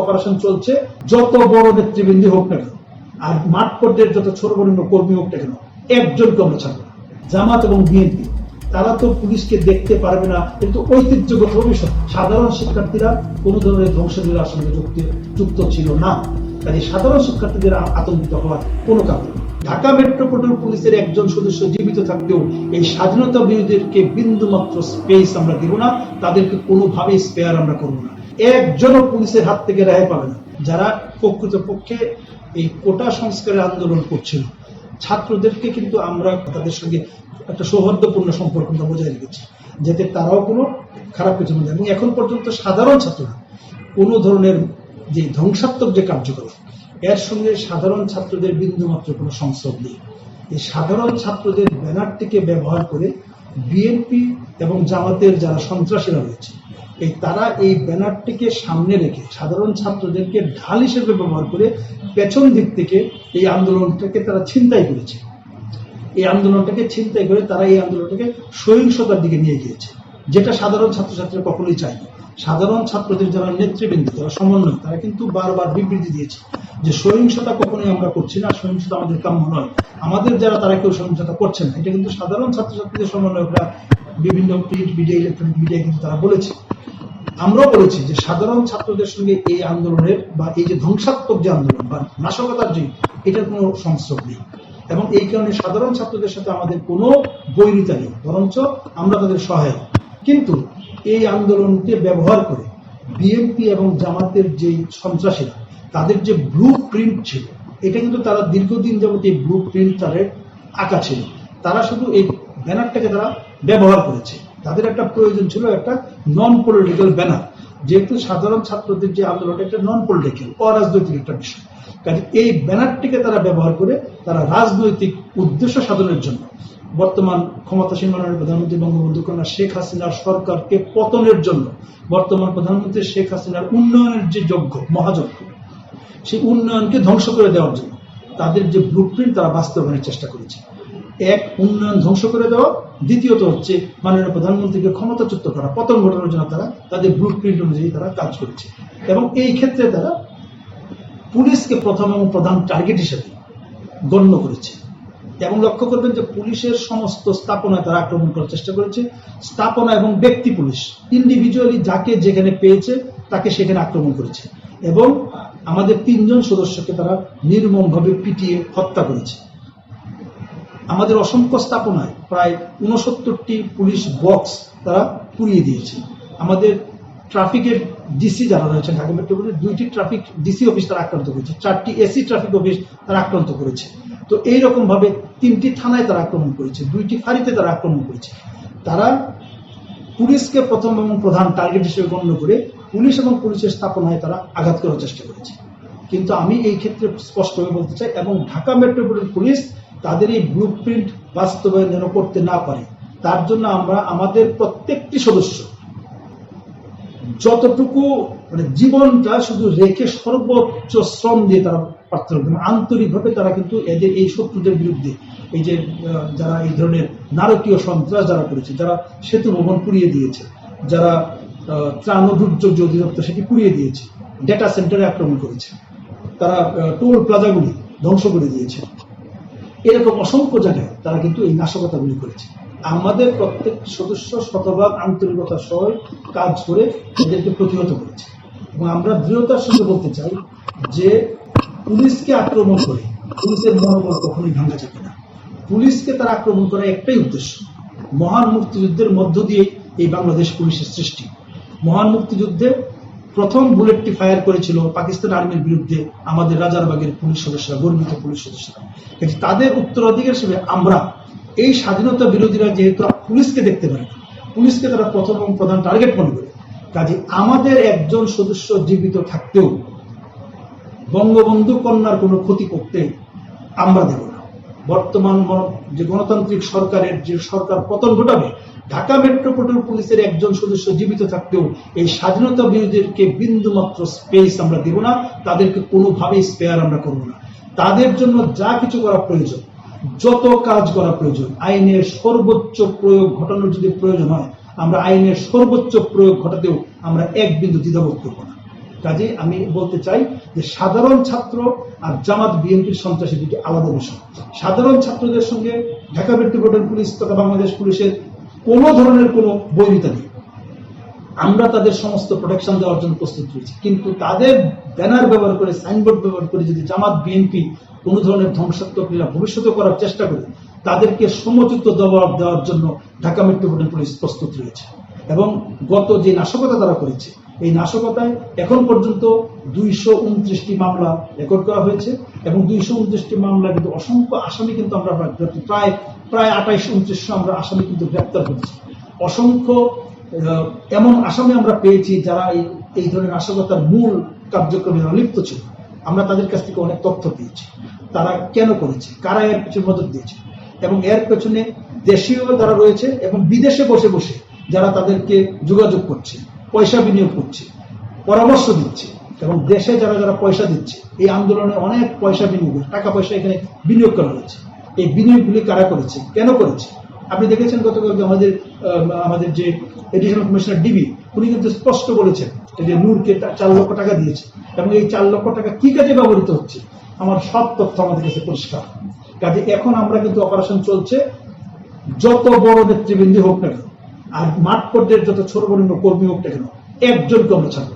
Operation চলছে, যত বড় নেতৃবৃন্দ হোক না কেন আর মাঠ পর্যায়ের যত সর্বনিম্ন কর্মী হোক না কেন, একজনকে আমরা ছাড়বো না। জামাত এবং বিএনপি তারা তো পুলিশকে দেখতে পারবে না, কিন্তু ঐতিহ্যগত ভবিষ্যৎ সাধারণ শিক্ষার্থীরা কোন ধরনের ধ্বংসলীলার সঙ্গে যুক্ত ছিল না। কাজে সাধারণ শিক্ষার্থীদের আতঙ্কিত হওয়ার কোনো কারণ নেই। ঢাকা মেট্রোপলিটন পুলিশের একজন সদস্য জীবিত থাকতেও এই স্বাধীনতা বিরোধীদেরকে বিন্দুমাত্র স্পেস আমরা দিব না, তাদেরকে কোনোভাবেই স্পেয়ার আমরা করবো না। একজনও পুলিশের হাত থেকে রেহাই পাবে না। যারা প্রকৃতপক্ষে এই কোটা সংস্কারের আন্দোলন করছিল, ছাত্রদেরকে কিন্তু আমরা তাদের সঙ্গে একটা সৌহার্দ্যপূর্ণ সম্পর্ক বজায় রেখেছি, যাতে তারাও কোনো খারাপ কিছু না। এবং এখন পর্যন্ত সাধারণ ছাত্ররা কোনো ধরনের যে ধ্বংসাত্মক যে কার্যকলাপ, এর সঙ্গে সাধারণ ছাত্রদের বিন্দুমাত্র কোনো সংসদ নেই। এই সাধারণ ছাত্রদের ব্যানারটিকে ব্যবহার করে বিএনপি এবং জামাতের যারা সন্ত্রাসীরা রয়েছে, তারা এই ব্যানারটিকে সামনে রেখে সাধারণ ছাত্রদেরকে ঢাল হিসেবে ব্যবহার করে পেছন দিক থেকে এই আন্দোলনটাকে তারা ছিনতাই করেছে। এই আন্দোলনটাকে ছিনতাই করে তারা এই আন্দোলনটাকে সহিংসতার দিকে নিয়ে গিয়েছে, যেটা সাধারণ ছাত্রছাত্রীরা কখনোই চায়নি। সাধারণ ছাত্রদের যারা নেতৃবৃন্দ, যারা সমন্বয়, তারা কিন্তু বারবার বিবৃতি দিয়েছে যে সহিংসতা কখনোই আমরা করছি না, সহিংসতা আমাদের কাম্য নয়। আমাদের যারা তারা কেউ সহিংসতা করছে না, এটা কিন্তু সাধারণ ছাত্রছাত্রীদের সমন্বয়করা বিভিন্ন প্রিন্ট মিডিয়া, ইলেকট্রনিক মিডিয়া কিন্তু তারা বলেছে। আমরাও বলেছি যে সাধারণ ছাত্রদের সঙ্গে এই আন্দোলনের বা এই যে ধ্বংসাত্মক যে আন্দোলন বা নাশকতার যে, এটার কোনো সংস্রব নেই। এবং এই কারণে সাধারণ ছাত্রদের সাথে আমাদের কোনো বৈরিতা নেই, বরঞ্চ আমরা তাদের সহায়ক। কিন্তু এই আন্দোলনকে ব্যবহার করে বিএনপি এবং জামাতের যে সন্ত্রাসীরা, তাদের যে ব্লু প্রিন্ট ছিল, এটা কিন্তু তারা দীর্ঘদিন যাবত এই ব্লু প্রিন্ট তাদের আঁকা ছিল। তারা শুধু এই ব্যানারটাকে তারা ব্যবহার করেছে। তাদের একটা প্রয়োজন ছিল একটা নন পলিটিক্যাল ব্যানার, যেহেতু সাধারণ ছাত্রদের যে আন্দোলন একটা নন পলিটিক্যাল, অরাজনৈতিক একটা বিষয়। কাজে এই ব্যানারটিকে তারা ব্যবহার করে তারা রাজনৈতিক উদ্দেশ্য সাধনের জন্য বর্তমান ক্ষমতাসীন মাননীয় প্রধানমন্ত্রী বঙ্গবন্ধু কন্যা শেখ হাসিনার সরকারকে পতনের জন্য, বর্তমান প্রধানমন্ত্রী শেখ হাসিনার উন্নয়নের যে যজ্ঞ, মহাযজ্ঞ, সেই উন্নয়নকে ধ্বংস করে দেওয়ার জন্য তাদের যে ব্লুপ্রিন্ট তারা বাস্তবায়নের চেষ্টা করেছে। এক, উন্নয়ন ধ্বংস করে দেওয়া, দ্বিতীয়ত হচ্ছে মাননীয় প্রধানমন্ত্রীকে ক্ষমতাচ্যুত করা, পতন ঘটানোর জন্য তারা তাদের ব্লুপ্রিন্ট অনুযায়ী তারা কাজ করেছে। এবং এই ক্ষেত্রে তারা পুলিশকে প্রথম এবং প্রধান টার্গেট হিসেবে গণ্য করেছে। এবং লক্ষ্য করবেন যে পুলিশের সমস্ত স্থাপনায় তারা আক্রমণ করার চেষ্টা করেছে। স্থাপনা এবং ব্যক্তি পুলিশ ইন্ডিভিজুয়ালি যাকে যেখানে পেয়েছে তাকে সেখানে আক্রমণ করেছে। এবং আমাদের 3 জন সদস্যকে তারা নির্মমভাবে পিটিয়ে হত্যা করেছে। আমাদের অসংখ্য স্থাপনায় প্রায় 69টি পুলিশ বক্স তারা পুড়িয়ে দিয়েছে। আমাদের ট্রাফিকের ডিসি যারা রয়েছে ঢাকা মেট্রোপলিটনের 2টি ট্রাফিক ডিসি অফিস তারা আক্রান্ত করেছে, 4টি এসি ট্রাফিক অফিস তারা আক্রান্ত করেছে। তো এইরকম ভাবে 3টি থানায় তারা আক্রমণ করেছে, 2টি ফাঁড়িতে তারা আক্রমণ করেছে। তারা পুলিশকে প্রথম এবং প্রধান টার্গেট হিসেবে গণ্য করে পুলিশ এবং পুলিশের স্থাপনায় তারা আঘাত করার চেষ্টা করেছে। কিন্তু আমি এই ক্ষেত্রে স্পষ্টভাবে বলতে চাই, এবং ঢাকা মেট্রোপলিটন পুলিশ তাদের এই ব্লুপ্রিন্ট বাস্তবায়ন যেন করতে না পারে, তার জন্য আমরা আমাদের প্রত্যেকটি সদস্য যতটুকু জীবনটা শুধু রেখে সর্বোচ্চ শ্রম দিয়ে তারা প্রার্থনা করবে, আন্তরিকভাবে তারা কিন্তু এদের এই শত্রুদের বিরুদ্ধে, এই যে যারা এই ধরনের নারকীয় সন্ত্রাস যারা করেছে, যারা সেতু ভবন পুড়িয়ে দিয়েছে, যারা ত্রাণ ও দুর্যোগ অধিদপ্তর সেটি পুড়িয়ে দিয়েছে, ডেটা সেন্টারে আক্রমণ করেছে, তারা টোল প্লাজাগুলি ধ্বংস করে দিয়েছে, এরকম অসংখ্য জায়গায় তারা কিন্তু এই নাশকতাগুলি করেছে। আমাদের প্রত্যেক সদস্য শতভাগ আন্তরিকতার সহ কাজ করে এদেরকে প্রতিহত করেছে। এবং আমরা দৃঢ়তার সঙ্গে বলতে চাই যে পুলিশকে আক্রমণ করে পুলিশের মনোবল কখনোই ভাঙা যাবে না। পুলিশকে তারা আক্রমণ করার একটাই উদ্দেশ্য, মহান মুক্তিযুদ্ধের মধ্য দিয়ে এই বাংলাদেশ পুলিশের সৃষ্টি। মহান মুক্তিযুদ্ধে প্রথম বুলেটটি ফায়ার করেছিল পাকিস্তান আর্মির বিরুদ্ধে আমাদের রাজারবাগের পুলিশ সদস্যরা, গর্বিত পুলিশ সদস্যরা। তাদের উত্তরাধিকার হিসেবে আমরা এই স্বাধীনতা বিরোধীরা যেহেতু পুলিশকে দেখতে পারে না, পুলিশকে তারা প্রথম এবং প্রধান টার্গেট মনে করে, কাজে আমাদের একজন সদস্য জীবিত থাকতেও বঙ্গবন্ধু কন্যার কোনো ক্ষতি করতে আমরা দেব না। বর্তমান যে গণতান্ত্রিক সরকারের যে সরকার পতন ঘটাবে, ঢাকা মেট্রোপলিটন পুলিশের একজন সদস্য জীবিত থাকতেও এই স্বাধীনতা বিরোধীদেরকে বিন্দুমাত্র স্পেস আমরা দেব না, তাদেরকে কোনোভাবেই স্পেয়ার আমরা করব না। তাদের জন্য যা কিছু করা প্রয়োজন, যত কাজ করা প্রয়োজন, আইনের সর্বোচ্চ প্রয়োগ ঘটানোর যদি প্রয়োজন হয়, আমরা আইনের সর্বোচ্চ প্রয়োগ ঘটাতেও আমরা এক বিন্দু দ্বিধাবোধ করব না। কাজেই আমি বলতে চাই যে সাধারণ ছাত্র আর জামাত বিএনপির সন্ত্রাসী দুটি আলাদা বিষয়। সাধারণ ছাত্রদের সঙ্গে ঢাকা মেট্রোপলিটন পুলিশ তথা বাংলাদেশ পুলিশের কোনো ধরনের কোনো বৈরিতা নেই। আমরা তাদের সমস্ত প্রোটেকশন দেওয়ার জন্য প্রস্তুত রয়েছি, কিন্তু তাদের ব্যানার ব্যবহার করে, সাইনবোর্ড ব্যবহার করে যদি জামাত বিএনপি কোনো ধরনের ধ্বংসাত্মক ক্রিয়া ভবিষ্যতে করার চেষ্টা করে, তাদেরকে সমুচিত জবাব দেওয়ার জন্য ঢাকা মেট্রোপলিটন পুলিশ প্রস্তুত রয়েছে। এবং গত যে নাশকতা তারা করেছে, এই নাশকতায় এখন পর্যন্ত 229টি মামলা রেকর্ড করা হয়েছে এবং 229টি মামলা কিন্তু অসংখ্য আসামি কিন্তু আমরা প্রায় 28-29 আমরা আসামি কিন্তু গ্রেপ্তার করেছি। অসংখ্য এমন আসামি আমরা পেয়েছি যারা এই ধরনের নাশকতার মূল কার্যক্রমে লিপ্ত ছিল। আমরা তাদের কাছ থেকে অনেক তথ্য পেয়েছি, তারা কেন করেছে, কারা এর পিছনে মদত দিয়েছে, এবং এর পেছনে দেশীয় যারা রয়েছে এবং বিদেশে বসে বসে যারা তাদেরকে যোগাযোগ করছে, পয়সা বিনিয়োগ করছে, পরামর্শ দিচ্ছে, এবং দেশে যারা যারা পয়সা দিচ্ছে, এই আন্দোলনে অনেক পয়সা বিনিয়োগ, টাকা পয়সা এখানে বিনিয়োগ করা হয়েছে। এই বিনিয়োগগুলি কারা করেছে, কেন করেছে? আপনি দেখেছেন গতকাল আমাদের যে এডিশনাল কমিশনার ডিবি, উনি কিন্তু স্পষ্ট বলেছেন যে নূরকে 4 লক্ষ টাকা দিয়েছে এবং এই 4 লক্ষ টাকা কি কাজে ব্যবহৃত হচ্ছে, আমার সব তথ্য আমাদের কাছে পরিষ্কার। কাজে এখন আমরা কিন্তু অপারেশন চলছে, যত বড় নেতৃবৃন্দ হোক না কেন আর মাঠ পর্যায়ের যত ছোট বড় কর্মী হোক না কেন, একজনকে আমরা ছাড়ব।